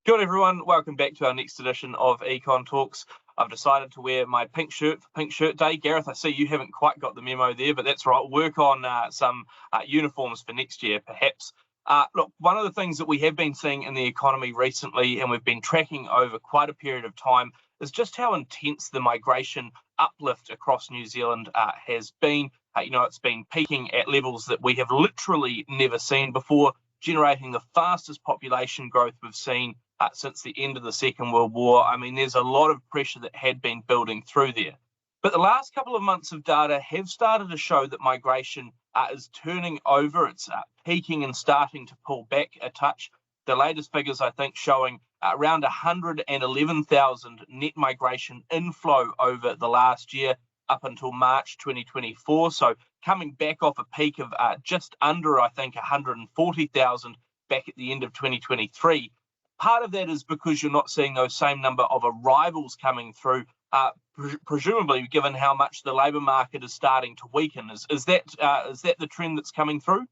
Kia ora everyone, welcome back to our next edition of Econ Talks. I've decided to wear my pink shirt for Pink Shirt Day. Gareth, I see you haven't quite got the memo there, but that's right. Work on some uniforms for next year, perhaps. Look, one of the things that we have been seeing in the economy recently, and we've been tracking over quite a period of time, is just how intense the migration uplift across New Zealand has been. It's been peaking at levels that we have literally never seen before, generating the fastest population growth we've seen since the end of the Second World War. I mean, there's a lot of pressure that had been building through there. But the last couple of months of data have started to show that migration is turning over. It's peaking and starting to pull back a touch. The latest figures, I think, showing around 111,000 net migration inflow over the last year up until March 2024. So coming back off a peak of just under, I think, 140,000 back at the end of 2023. Part of that is because you're not seeing those same number of arrivals coming through, presumably given how much the labour market is starting to weaken. Is that the trend that's coming through?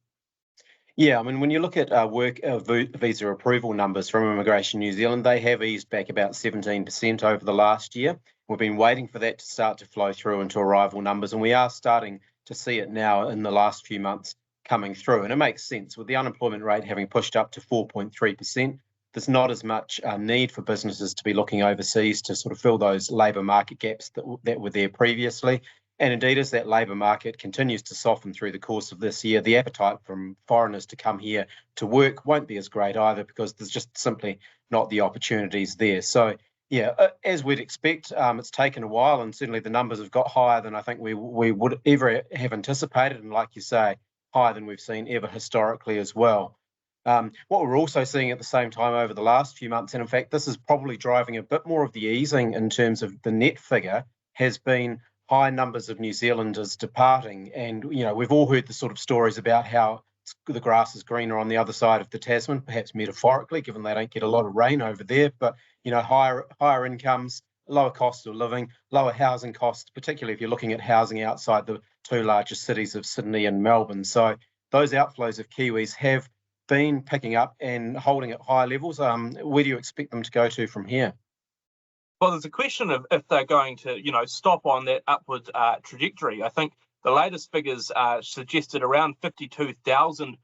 Yeah, I mean, when you look at work visa approval numbers from Immigration New Zealand, they have eased back about 17% over the last year. We've been waiting for that to start to flow through into arrival numbers, and we are starting to see it now in the last few months coming through. And it makes sense with the unemployment rate having pushed up to 4.3%. There's not as much need for businesses to be looking overseas to sort of fill those labour market gaps that were there previously. And indeed, as that labour market continues to soften through the course of this year, the appetite from foreigners to come here to work won't be as great either, because there's just simply not the opportunities there. So, yeah, as we'd expect, it's taken a while, and certainly the numbers have got higher than I think we would ever have anticipated, and like you say, higher than we've seen ever historically as well. What we're also seeing at the same time over the last few months, and in fact, this is probably driving a bit more of the easing in terms of the net figure, has been high numbers of New Zealanders departing. And, we've all heard the sort of stories about how the grass is greener on the other side of the Tasman, perhaps metaphorically, given they don't get a lot of rain over there. But, higher incomes, lower cost of living, lower housing costs, particularly if you're looking at housing outside the two largest cities of Sydney and Melbourne. So those outflows of Kiwis have been picking up and holding at high levels. Where do you expect them to go to from here? Well, there's a question of if they're going to, stop on that upward trajectory. I think the latest figures suggested around 52,000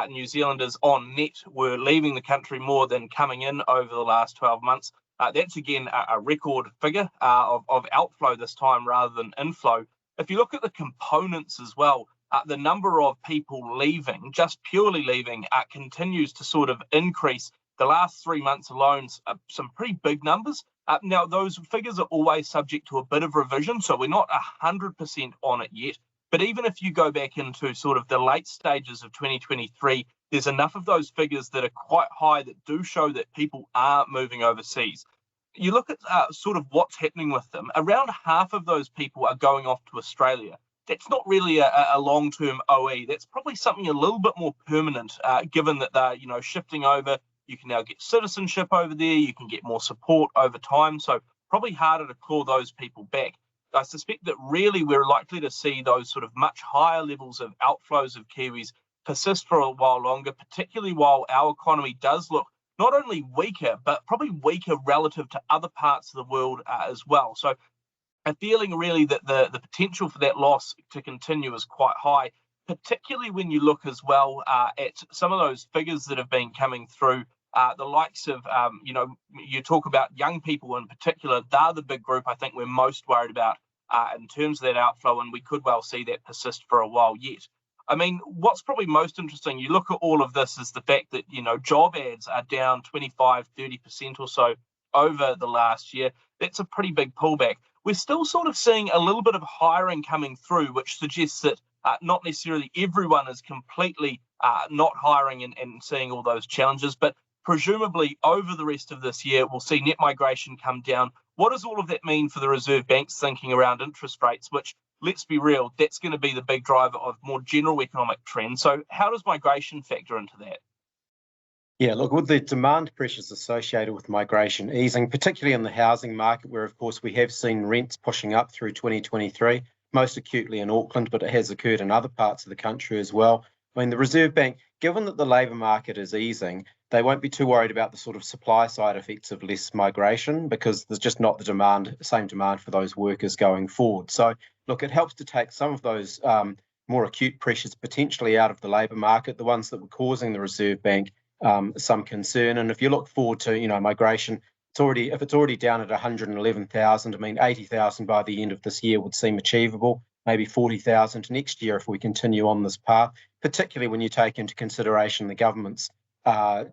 New Zealanders on net were leaving the country more than coming in over the last 12 months. That's, again, a record figure of outflow this time rather than inflow. If you look at the components as well, the number of people leaving, just purely leaving, continues to sort of increase. The last 3 months alone, some pretty big numbers. Now, those figures are always subject to a bit of revision, so we're not 100% on it yet. But even if you go back into sort of the late stages of 2023, there's enough of those figures that are quite high that do show that people are moving overseas. You look at sort of what's happening with them. Around half of those people are going off to Australia. That's not really a long-term OE. That's probably something a little bit more permanent, given that they're, shifting over. You can now get citizenship over there. You can get more support over time. So probably harder to claw those people back. I suspect that really we're likely to see those sort of much higher levels of outflows of Kiwis persist for a while longer, particularly while our economy does look not only weaker, but probably weaker relative to other parts of the world as well. So I'm feeling really that the potential for that loss to continue is quite high, particularly when you look as well at some of those figures that have been coming through, the likes of, you talk about young people in particular. They're the big group I think we're most worried about in terms of that outflow, and we could well see that persist for a while yet. I mean, what's probably most interesting, you look at all of this, is the fact that, job ads are down 25, 30% or so over the last year. That's a pretty big pullback. We're still sort of seeing a little bit of hiring coming through, which suggests that not necessarily everyone is completely not hiring and seeing all those challenges, but presumably over the rest of this year, we'll see net migration come down. What does all of that mean for the Reserve Bank's thinking around interest rates, which, let's be real, that's going to be the big driver of more general economic trends. So how does migration factor into that? Yeah, look, with the demand pressures associated with migration easing, particularly in the housing market, where, of course, we have seen rents pushing up through 2023, most acutely in Auckland, but it has occurred in other parts of the country as well. I mean, the Reserve Bank, given that the labour market is easing, they won't be too worried about the sort of supply side effects of less migration, because there's just not the same demand for those workers going forward. So look, it helps to take some of those more acute pressures potentially out of the labour market, the ones that were causing the Reserve Bank some concern. And if you look forward to, migration, if it's already down at 111,000, I mean, 80,000 by the end of this year would seem achievable, maybe 40,000 next year if we continue on this path, particularly when you take into consideration the government's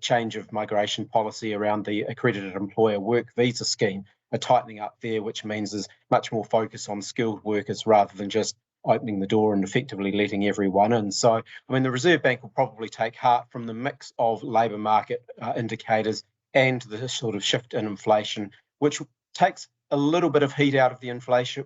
change of migration policy around the accredited employer work visa scheme, a tightening up there, which means there's much more focus on skilled workers rather than just opening the door and effectively letting everyone in. So, I mean, the Reserve Bank will probably take heart from the mix of labour market indicators and the sort of shift in inflation, which takes a little bit of heat out of the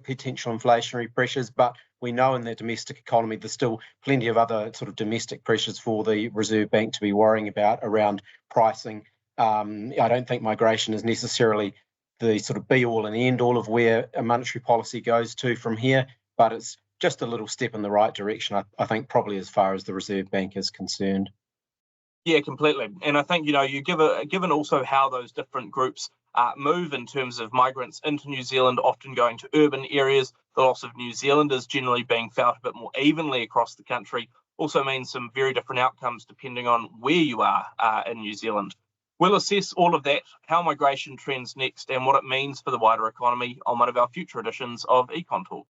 potential inflationary pressures, but we know in the domestic economy there's still plenty of other sort of domestic pressures for the Reserve Bank to be worrying about around pricing. I don't think migration is necessarily the sort of be-all and end-all of where a monetary policy goes to from here, but it's just a little step in the right direction, I think, probably as far as the Reserve Bank is concerned. Yeah, completely. And I think, given also how those different groups move in terms of migrants into New Zealand, often going to urban areas, the loss of New Zealanders generally being felt a bit more evenly across the country, also means some very different outcomes depending on where you are in New Zealand. We'll assess all of that, how migration trends next, and what it means for the wider economy on one of our future editions of Econ Talks.